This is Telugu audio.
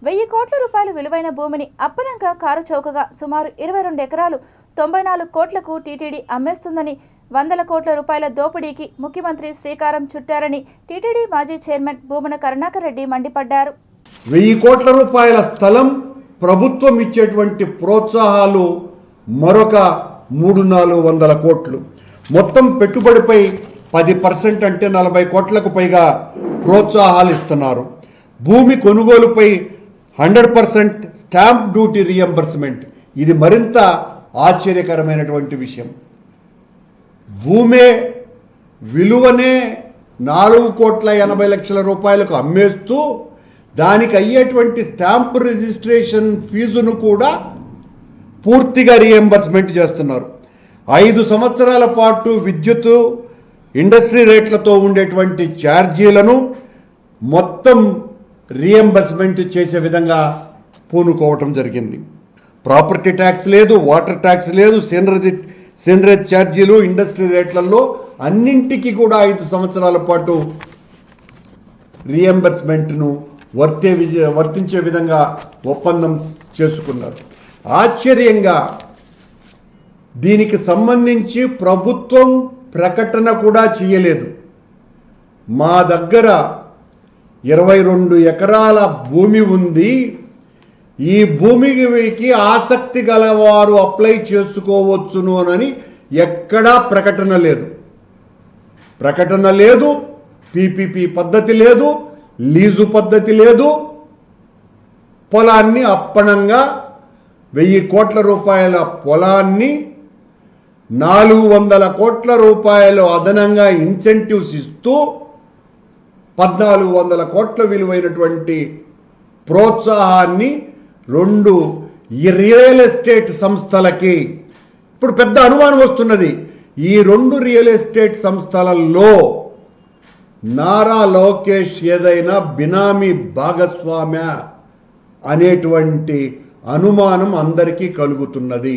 1000 కోట్ల రూపాయల విలువైన భూమిని అప్పనంగా కారు చౌకగా సుమారు 22 ఎకరాలు 94 కోట్లకు టీటీడీ అమ్మేస్తుందని, వందల కోట్ల రూపాయల దోపిడీకి ముఖ్యమంత్రి శ్రీకారం చుట్టారని టీటీడీ మాజీ చైర్మన్ భూమన కరుణాకర్ రెడ్డి మండిపడ్డారు. 1000 కోట్ల రూపాయల స్థలం ప్రభుత్వం ఇచ్చేటువంటి ప్రోత్సాహాలు మరొక 300-400 కోట్లు, మొత్తం పెట్టుబడిపై 10% అంటే 40 కోట్లకు పైగా ప్రోత్సాహాలు ఇస్తున్నారు. భూమి కొనుగోలుపై 100% స్టాంప్ డ్యూటీ రియంబర్స్మెంట్. ఇది మరింత ఆశ్చర్యకరమైనటువంటి విషయం. భూమే విలువనే 4,80,00,000 రూపాయలకు అమ్మేస్తూ దానికి అయ్యేటువంటి స్టాంప్ రిజిస్ట్రేషన్ ఫీజును కూడా పూర్తిగా రియంబర్స్మెంట్ చేస్తున్నారు. 5 సంవత్సరాల పాటు విద్యుత్ ఇండస్ట్రీ రేట్లతో ఉండేటువంటి ఛార్జీలను మొత్తం రియంబర్స్మెంట్ చేసే విధంగా పూనుకోవటం జరిగింది. ప్రాపర్టీ ట్యాక్స్ లేదు, వాటర్ ట్యాక్స్ లేదు, సెనరేజ్ ఛార్జీలు ఇండస్ట్రీ రేట్లలో అన్నింటికి కూడా 5 సంవత్సరాల పాటు రియంబర్స్మెంట్ను వర్తించే విధంగా ఒప్పందం చేసుకున్నారు. ఆశ్చర్యంగా దీనికి సంబంధించి ప్రభుత్వం ప్రకటన కూడా చేయలేదు. మా దగ్గర 22 ఎకరాల భూమి ఉంది, ఈ భూమికి ఆసక్తి గలవారు అప్లై చేసుకోవచ్చును అని ఎక్కడా ప్రకటన లేదు. పీపీపీ పద్ధతి లేదు, లీజు పద్ధతి లేదు. పొలాన్ని అప్పనంగా 1000 కోట్ల రూపాయల పొలాన్ని 400 కోట్ల రూపాయలు అదనంగా ఇన్సెంటివ్స్ ఇస్తూ 1400 కోట్ల విలువైనటువంటి ప్రోత్సాహాన్ని 2 రియల్ ఎస్టేట్ సంస్థలకి. ఇప్పుడు పెద్ద అనుమానం వస్తున్నది, ఈ 2 రియల్ ఎస్టేట్ సంస్థలలో నారా లోకేష్ ఏదైనా బినామీ భాగస్వామ్య అనేటువంటి అనుమానం అందరికీ కలుగుతున్నది.